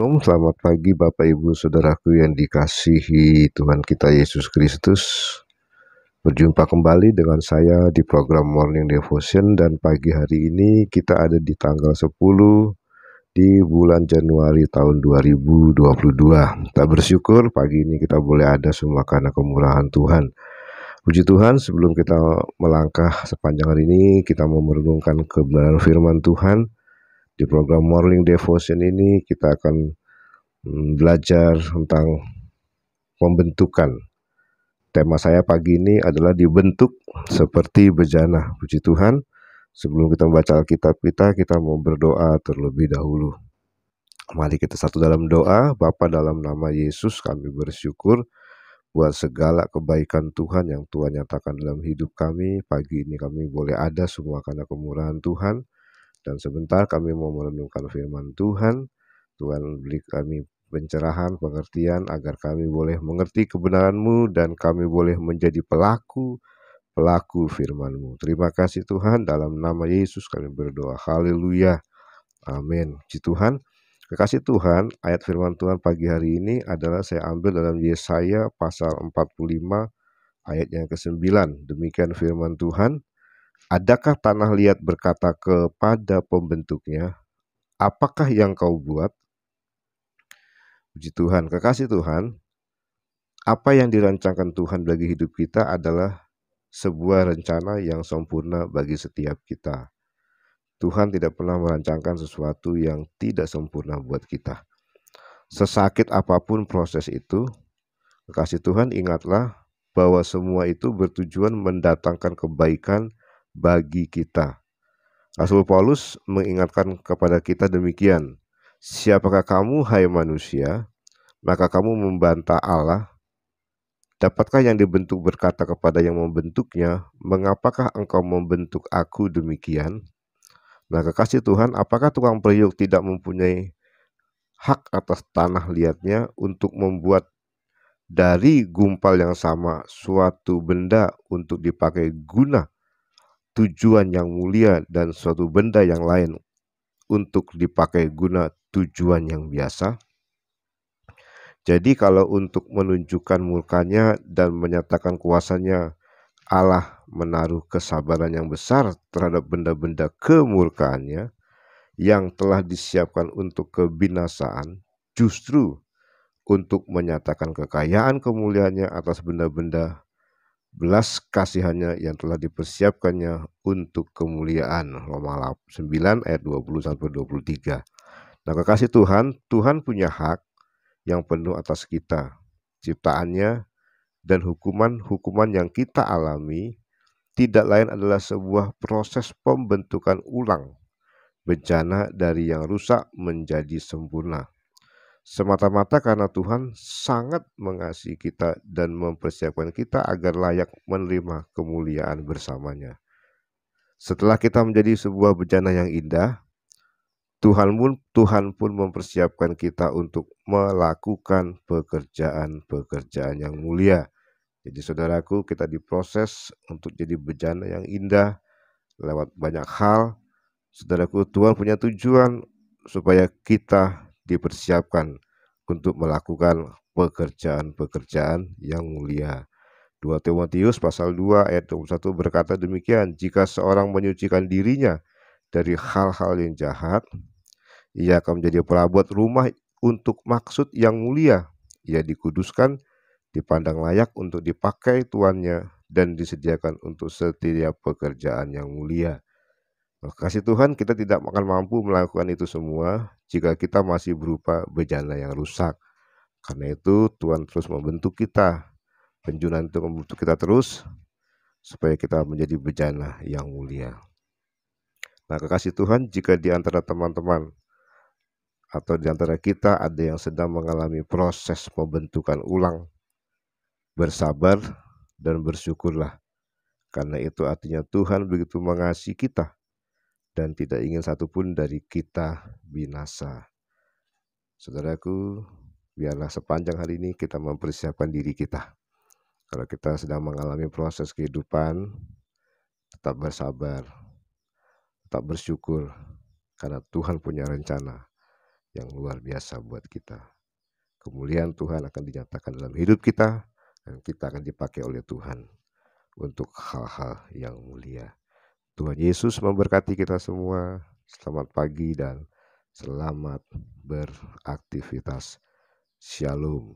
Shalom, selamat pagi Bapak Ibu Saudaraku yang dikasihi Tuhan kita Yesus Kristus. Berjumpa kembali dengan saya di program Morning Devotion, dan pagi hari ini kita ada di tanggal 10 di bulan Januari tahun 2022. Kita bersyukur pagi ini kita boleh ada semua karena kemurahan Tuhan. Puji Tuhan, sebelum kita melangkah sepanjang hari ini, kita mau merenungkan kebenaran firman Tuhan. Di program Morning Devotion ini kita akan belajar tentang pembentukan. Tema saya pagi ini adalah dibentuk seperti bejana. Puji Tuhan, sebelum kita membaca Alkitab kita mau berdoa terlebih dahulu. Mari kita satu dalam doa. Bapa, dalam nama Yesus kami bersyukur buat segala kebaikan Tuhan yang Tuhan nyatakan dalam hidup kami. Pagi ini kami boleh ada semua karena kemurahan Tuhan. Dan sebentar kami mau merenungkan firman Tuhan. Tuhan beri kami pencerahan, pengertian agar kami boleh mengerti kebenaran-Mu dan kami boleh menjadi pelaku firman-Mu. Terima kasih Tuhan, dalam nama Yesus kami berdoa. Haleluya. Amin. Puji Tuhan. Kekasih Tuhan, ayat firman Tuhan pagi hari ini adalah saya ambil dalam Yesaya pasal 45 ayat yang ke-9. Demikian firman Tuhan. Adakah tanah liat berkata kepada pembentuknya, apakah yang kau buat? Puji Tuhan, kekasih Tuhan, apa yang dirancangkan Tuhan bagi hidup kita adalah sebuah rencana yang sempurna bagi setiap kita. Tuhan tidak pernah merancangkan sesuatu yang tidak sempurna buat kita. Sesakit apapun proses itu, kekasih Tuhan, ingatlah bahwa semua itu bertujuan mendatangkan kebaikan bagi kita. Rasul Paulus mengingatkan kepada kita demikian, siapakah kamu, hai manusia, maka kamu membantah Allah? Dapatkah yang dibentuk berkata kepada yang membentuknya, mengapakah engkau membentuk aku demikian? Nah, kekasih Tuhan, apakah tukang periuk tidak mempunyai hak atas tanah liatnya untuk membuat dari gumpal yang sama suatu benda untuk dipakai guna tujuan yang mulia dan suatu benda yang lain untuk dipakai guna tujuan yang biasa? Jadi kalau untuk menunjukkan murkanya dan menyatakan kuasanya, Allah menaruh kesabaran yang besar terhadap benda-benda kemurkaannya yang telah disiapkan untuk kebinasaan, justru untuk menyatakan kekayaan kemuliaannya atas benda-benda belas kasihannya yang telah dipersiapkannya untuk kemuliaan. Roma 9 ayat 20-23. Nah, kekasih Tuhan, Tuhan punya hak yang penuh atas kita. Ciptaannya dan hukuman yang kita alami tidak lain adalah sebuah proses pembentukan ulang bejana dari yang rusak menjadi sempurna. Semata-mata karena Tuhan sangat mengasihi kita dan mempersiapkan kita agar layak menerima kemuliaan bersamanya. Setelah kita menjadi sebuah bejana yang indah, Tuhan pun mempersiapkan kita untuk melakukan pekerjaan yang mulia. Jadi saudaraku, kita diproses untuk jadi bejana yang indah lewat banyak hal. Saudaraku, Tuhan punya tujuan supaya kita dipersiapkan untuk melakukan pekerjaan yang mulia. 2 Timotius pasal 2 ayat 21 berkata demikian, jika seorang menyucikan dirinya dari hal-hal yang jahat, ia akan menjadi perabot rumah untuk maksud yang mulia. Ia dikuduskan, dipandang layak untuk dipakai tuannya, dan disediakan untuk setiap pekerjaan yang mulia. Kasih Tuhan, kita tidak akan mampu melakukan itu semua jika kita masih berupa bejana yang rusak. Karena itu Tuhan terus membentuk kita. Penjunan itu membentuk kita terus supaya kita menjadi bejana yang mulia. Nah, kekasih Tuhan, jika di antara teman-teman atau di antara kita ada yang sedang mengalami proses pembentukan ulang, bersabar dan bersyukurlah. Karena itu artinya Tuhan begitu mengasihi kita dan tidak ingin satupun dari kita binasa. Saudaraku, biarlah sepanjang hari ini kita mempersiapkan diri kita. Kalau kita sedang mengalami proses kehidupan, tetap bersabar, tetap bersyukur, karena Tuhan punya rencana yang luar biasa buat kita. Kemuliaan Tuhan akan dinyatakan dalam hidup kita, dan kita akan dipakai oleh Tuhan untuk hal-hal yang mulia. Tuhan Yesus memberkati kita semua. Selamat pagi dan selamat beraktivitas. Shalom.